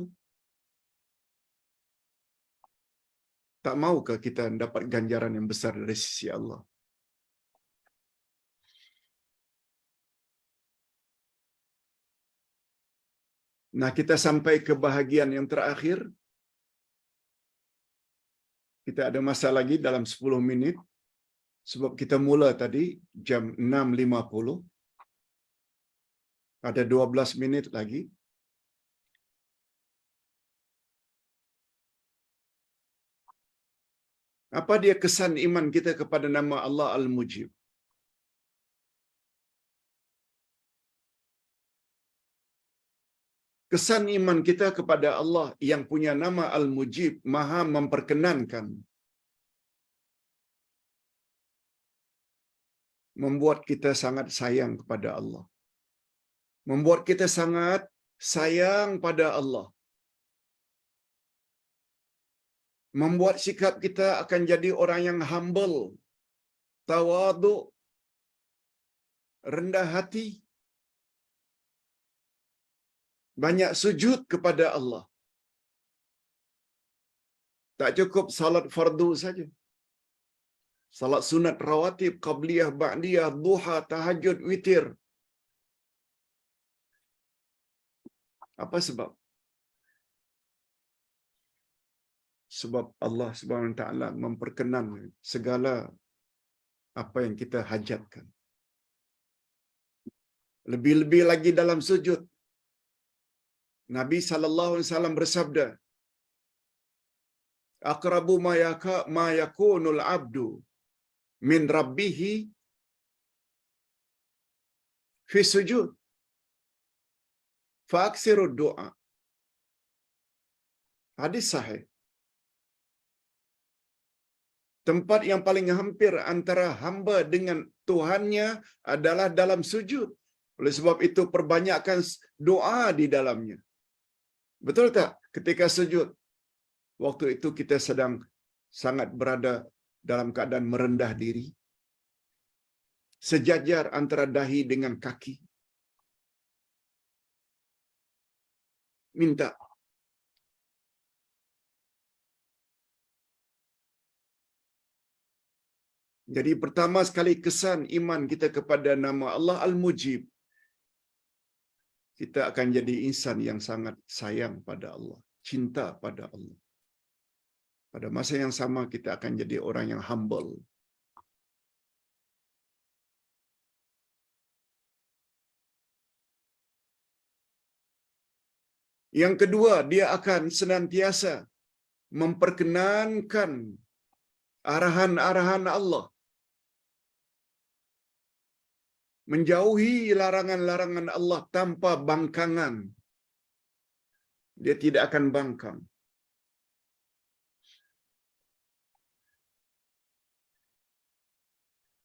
Tak maukah kita dapat ganjaran yang besar dari sisi Allah? Nah, kita sampai ke bahagian yang terakhir. Kita ada masa lagi dalam 10 minit. Sebab kita mula tadi jam 6.50. Ada 12 minit lagi. Apa dia kesan iman kita kepada nama Allah Al-Mujib? Kesan iman kita kepada Allah yang punya nama Al-Mujib, Maha memperkenankan, membuat kita sangat sayang kepada Allah. Membuat kita sangat sayang pada Allah. Membuat sikap kita akan jadi orang yang humble, tawaduk, rendah hati, banyak sujud kepada Allah. Tak cukup salat fardu saja. Salat sunat rawatib, qabliyah, ba'diyah, duha, tahajud, witir. Apa sebab? Sebab Allah Subhanahu Wa Taala memperkenan segala apa yang kita hajatkan. Lebih-lebih lagi dalam sujud. Nabi sallallahu alaihi wasallam bersabda, "Aqrabu ma yakunul 'abdu min rabbih fi sujud. Fa'aksiru du'a." Hadis sahih. Tempat yang paling hampir antara hamba dengan Tuhannya adalah dalam sujud. Oleh sebab itu perbanyakkan doa di dalamnya. Betul tak? Ketika sujud, waktu itu kita sedang sangat berada dalam keadaan merendah diri. Sejajar antara dahi dengan kaki. Minta. Jadi pertama sekali kesan iman kita kepada nama Allah Al-Mujib. Kita akan jadi insan yang sangat sayang pada Allah, cinta pada Allah. Pada masa yang sama kita akan jadi orang yang humble. Yang kedua, dia akan senantiasa memperkenankan arahan-arahan Allah. Menjauhi larangan-larangan Allah tanpa bangkangan. Dia tidak akan bangkang.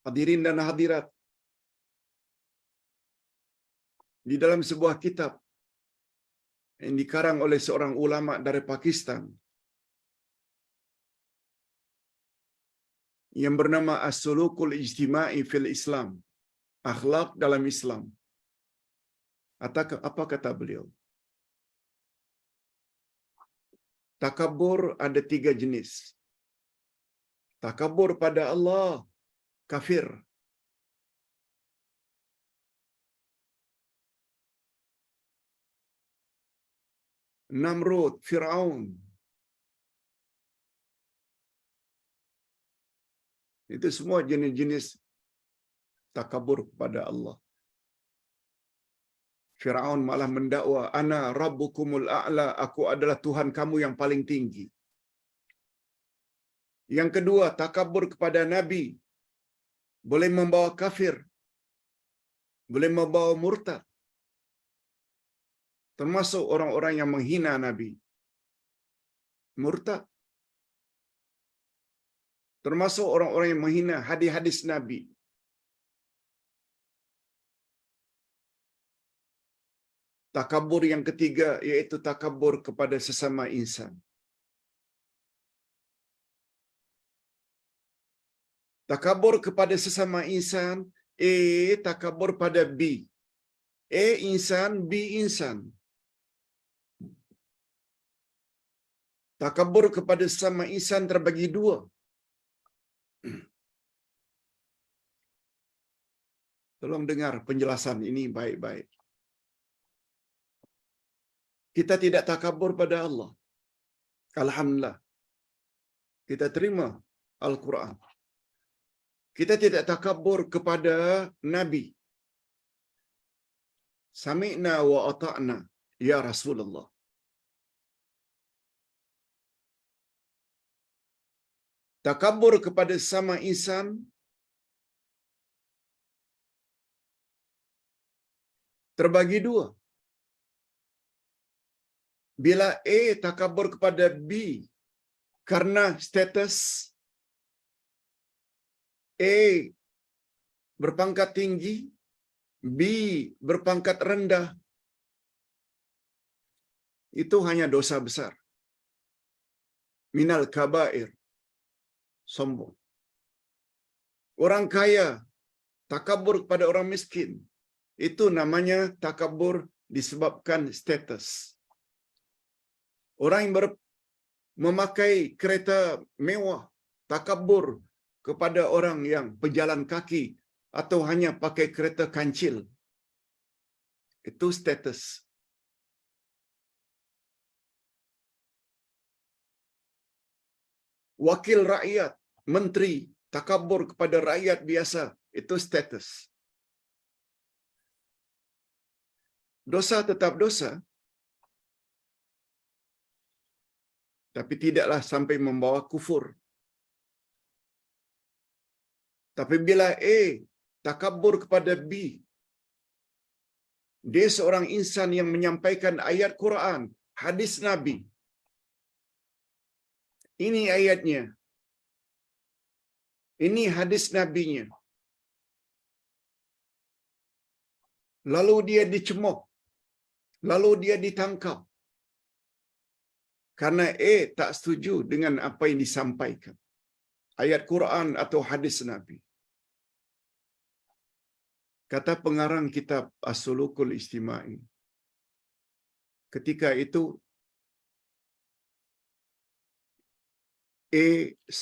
Hadirin dan hadirat, di dalam sebuah kitab yang dikarang oleh seorang ulama dari Pakistan yang bernama As-Sulukul Ijtima'i fil Islam, akhlak dalam Islam. Apa kata beliau? Takabur ada 3 jenis. Takabur pada Allah, kafir. Namrud, Fir'aun. Itu semua jenis-jenis takabur kepada Allah. Fir'aun malah mendakwa, ana rabbukumul a'la, aku adalah Tuhan kamu yang paling tinggi. Yang kedua, takabur kepada Nabi. Boleh membawa kafir. Boleh membawa murtad. Termasuk orang-orang yang menghina Nabi. Murtad. Termasuk orang-orang yang menghina hadis-hadis Nabi. Takabur yang ketiga yaitu takabur kepada sesama insan. Takabur kepada sesama insan, A takabur pada B. A insan, B insan. Takabur kepada sesama insan terbagi 2. Tolong dengar penjelasan ini baik-baik. Kita tidak takabur pada Allah. Alhamdulillah. Kita terima Al-Quran. Kita tidak takabur kepada Nabi. Sami'na wa ata'na ya Rasulullah. Takabur kepada sama insan terbagi 2. Bila A takabur kepada B karena status, A berpangkat tinggi, B berpangkat rendah, itu hanya dosa besar. Minal kabair, sombong. Orang kaya takabur kepada orang miskin, itu namanya takabur disebabkan status. Orang yang memakai kereta mewah takabur kepada orang yang pejalan kaki atau hanya pakai kereta kancil. Itu status. Wakil rakyat, menteri, takabur kepada rakyat biasa, itu status. Dosa tetap dosa, tapi tidaklah sampai membawa kufur. Tapi bila A takabur kepada B, dia seorang insan yang menyampaikan ayat Quran, hadis Nabi. Ini ayatnya. Ini hadis Nabinya. Lalu dia dicemooh. Lalu dia ditangkap. Karena A tak setuju dengan apa yang disampaikan. Ayat Quran atau hadis Nabi. Kata pengarang kitab As-Sulukul Ijtima'i, ketika itu A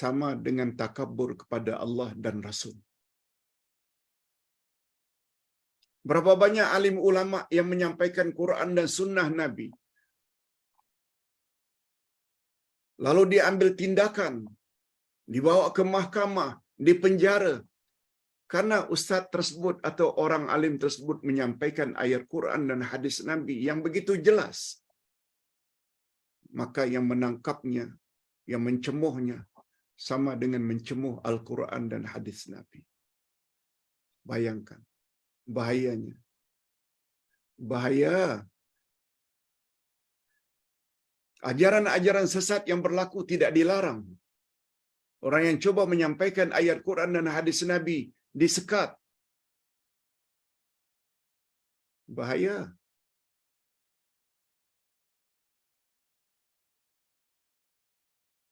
sama dengan takabur kepada Allah dan Rasul. Berapa banyak alim ulama yang menyampaikan Quran dan sunnah Nabi, lalu diambil tindakan, dibawa ke mahkamah, dipenjara, karena ustaz tersebut atau orang alim tersebut menyampaikan ayat Quran dan hadis Nabi yang begitu jelas. Maka yang menangkapnya, yang mencemuhnya, sama dengan mencemuh Al-Quran dan hadis Nabi. Bayangkan bahayanya. Bahaya. Ajaran-ajaran sesat yang berlaku tidak dilarang. Orang yang coba menyampaikan ayat Quran dan hadis Nabi disekat. Bahaya.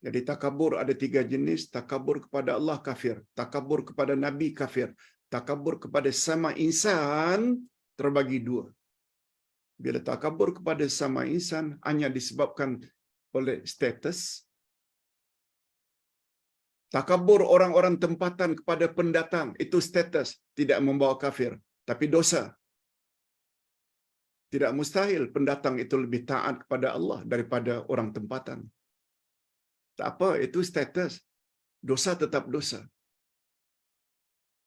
Jadi takabur ada 3 jenis. Takabur kepada Allah kafir. Takabur kepada Nabi kafir. Takabur kepada sama insan terbagi 2. Bila takabur kepada sama insan hanya disebabkan oleh status. Takabur orang-orang tempatan kepada pendatang itu status, tidak membawa kafir, tapi dosa. Tidak mustahil pendatang itu lebih taat kepada Allah daripada orang tempatan. Tak apa, itu status. Dosa tetap dosa.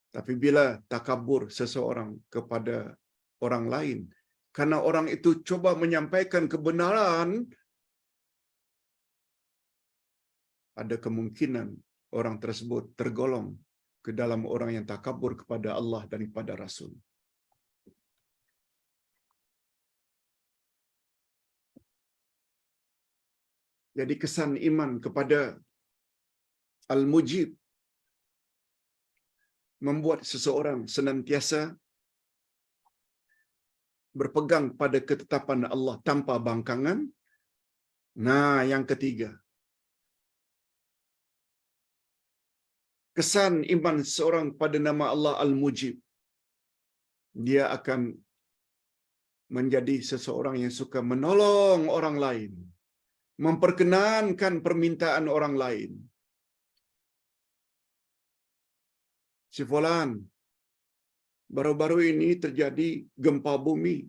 Tapi bila takabur seseorang kepada orang lain, karena orang itu coba menyampaikan kebenaran, ada kemungkinan orang tersebut tergolong ke dalam orang yang takabur kepada Allah dan kepada Rasul. Jadi kesan iman kepada Al-Mujib membuat seseorang senantiasa berpegang pada ketetapan Allah tanpa bangkangan. Nah, yang ketiga, kesan iman seorang pada nama Allah Al-Mujib, dia akan menjadi seseorang yang suka menolong orang lain, memperkenankan permintaan orang lain. Si fulan, baru-baru ini terjadi gempa bumi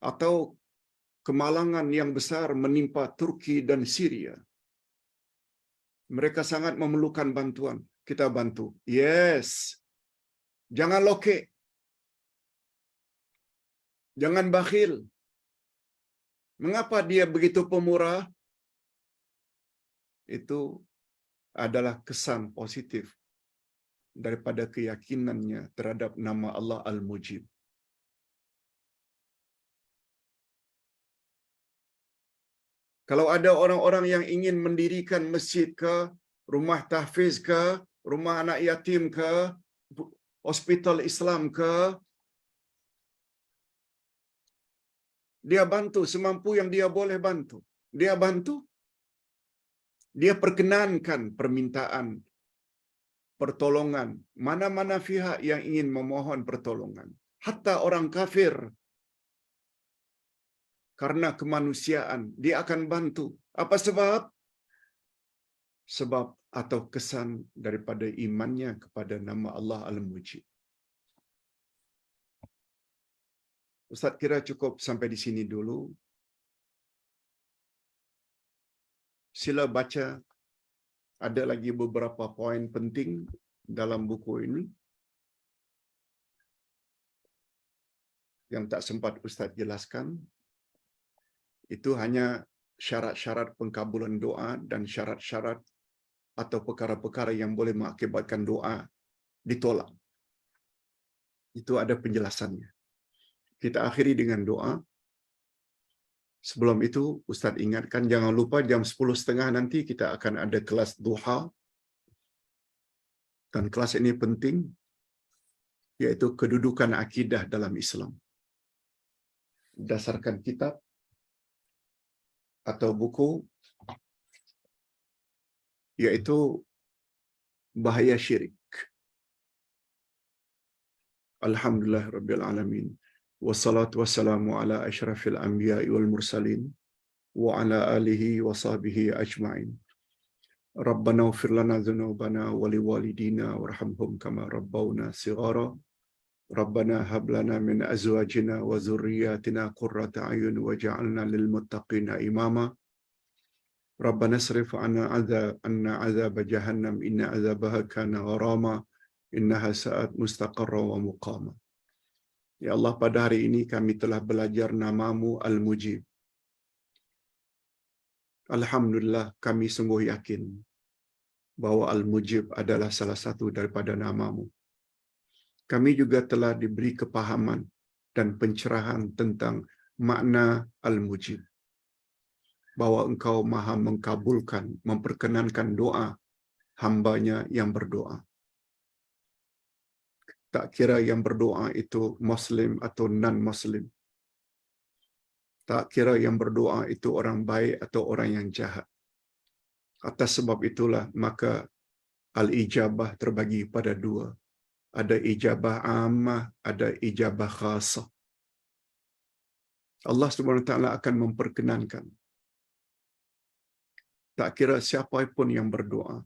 atau kemalangan yang besar menimpa Turki dan Syria. Mereka sangat memerlukan bantuan. Kita bantu. Yes. Jangan lokek. Jangan bakhil. Mengapa dia begitu pemurah? Itu adalah kesan positif daripada keyakinannya terhadap nama Allah Al-Mujib. Kalau ada orang-orang yang ingin mendirikan masjid ke, rumah tahfiz ke, rumah anak yatim ke, hospital Islam ke, dia bantu semampu yang dia boleh bantu. Dia bantu. Dia perkenankan permintaan pertolongan mana-mana pihak yang ingin memohon pertolongan. Hatta orang kafir, karena kemanusiaan, dia akan bantu. Apa sebab? Sebab atau kesan daripada imannya kepada nama Allah Al-Mujib. Ustaz kira cukup sampai di sini dulu. Sila baca, ada lagi beberapa poin penting dalam buku ini yang tak sempat Ustaz jelaskan. Itu hanya syarat-syarat pengkabulan doa dan syarat-syarat atau perkara-perkara yang boleh mengakibatkan doa ditolak. Itu ada penjelasannya. Kita akhiri dengan doa. Sebelum itu, Ustaz ingatkan, jangan lupa jam 10.30 nanti kita akan ada kelas duha. Dan kelas ini penting, yaitu kedudukan akidah dalam Islam. Berdasarkan kitab atau buku, yaitu Bahaya Syirik. Alhamdulillah Rabbil Alamin. Wassalatu wassalamu ala asyrafil anbiya'i wal mursalin wa ala alihi wa sahbihi ajma'in. Rabbana ighfir lana dzunubana wa liwalidina warhamhum kama rabbawna shighara. Rabbana hab lana min azwajina wa dhurriyyatina qurrata a'yun waj'alna lil muttaqina imama. Rabbana asrif 'anna 'adzab jahannam inna 'adzabaha kana gharama innaha sa'at mustaqarra wa muqama. Ya Allah, pada hari ini kami telah belajar nama-Mu Al-Mujib. Alhamdulillah, kami sungguh yakin bahwa Al-Mujib adalah salah satu daripada nama-Mu. Kami juga telah diberi kepahaman dan pencerahan tentang makna Al-Mujib. Bahwa Engkau maha mengkabulkan, memperkenankan doa hamba-Nya yang berdoa. Tak kira yang berdoa itu Muslim atau non-Muslim. Tak kira yang berdoa itu orang baik atau orang yang jahat. Atas sebab itulah maka al-ijabah terbagi pada dua. Ada ijabah ammah, ada ijabah khasah. Allah SWT akan memperkenankan. Tak kira siapa pun yang berdoa,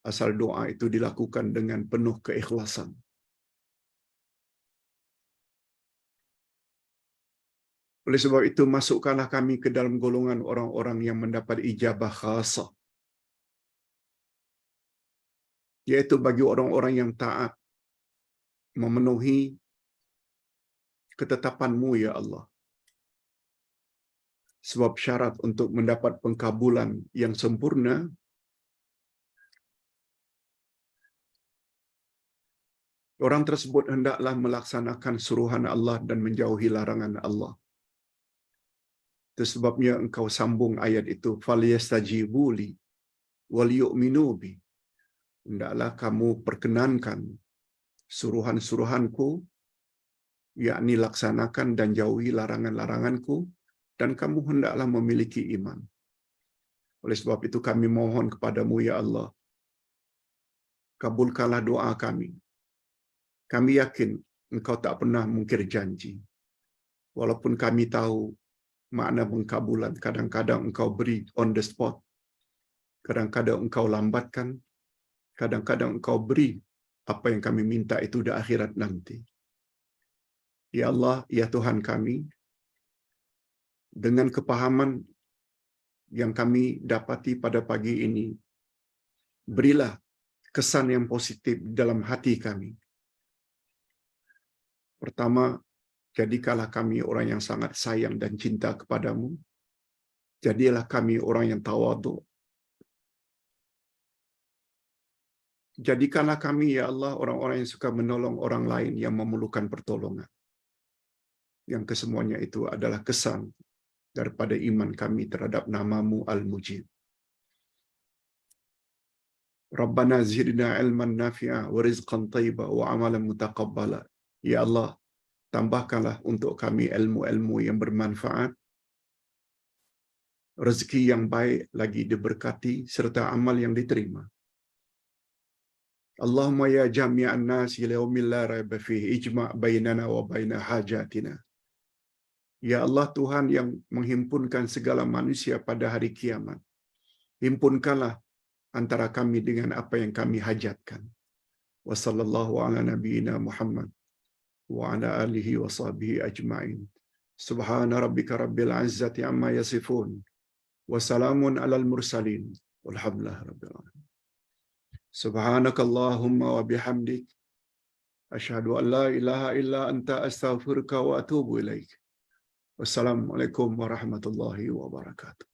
asal doa itu dilakukan dengan penuh keikhlasan. Oleh sebab itu, masukkanlah kami ke dalam golongan orang-orang yang mendapat ijabah khasah. Yaitu bagi orang-orang yang taat, memenuhi ketetapan-Mu, ya Allah. Sebab syarat untuk mendapat pengkabulan yang sempurna, orang tersebut hendaklah melaksanakan suruhan Allah dan menjauhi larangan Allah. Itu sebabnya engkau sambung ayat itu, فَلْيَسْتَجِيبُوا لِي وَلْيُؤْمِنُوا بِي. Hendaklah kamu perkenankan suruhan-suruhanku, yakni laksanakan dan jauhi larangan-laranganku, dan kamu hendaklah memiliki iman. Oleh sebab itu kami mohon kepadamu, ya Allah, kabulkanlah doa kami. Kami yakin engkau tak pernah mungkir janji. Walaupun kami tahu makna pengkabulan, kadang-kadang engkau beri on the spot, kadang-kadang engkau lambatkan, kadang-kadang engkau beri apa yang kami minta itu di akhirat nanti. Ya Allah, ya Tuhan kami, dengan kepahaman yang kami dapati pada pagi ini, berilah kesan yang positif dalam hati kami. Pertama, jadikanlah kami orang yang sangat sayang dan cinta kepadamu. Jadilah kami orang yang tawadhu. Jadikanlah kami, ya Allah, orang-orang yang suka menolong orang lain yang memerlukan pertolongan. Yang kesemuanya itu adalah kesan daripada iman kami terhadap nama-Mu Al-Mujib. Rabbana zidna ilman nafi'a wa rizqan thayyiba wa amalan mutaqabbala. Ya Allah, tambahkanlah untuk kami ilmu-ilmu yang bermanfaat, rezeki yang baik lagi diberkati, serta amal yang diterima. Allahumma ya jami'an nasi liyaumil la raiba fihi ijma' bainana wa baina hajatina. Ya Allah, Tuhan yang menghimpunkan segala manusia pada hari kiamat, himpunkanlah antara kami dengan apa yang kami hajatkan. Wa sallallahu ala nabiyyina Muhammad wa ala alihi wa sahbihi ajma'in. Subhana rabbika rabbil izzati amma yasifun. Wa salamun alal mursalin. Walhamdulillah rabbil alamin. Subhanakallahumma wa bihamdik. Asyhadu an la ilaha illa anta astaghfiruka wa atubu ilaik. Wassalamualaikum warahmatullahi wabarakatuh.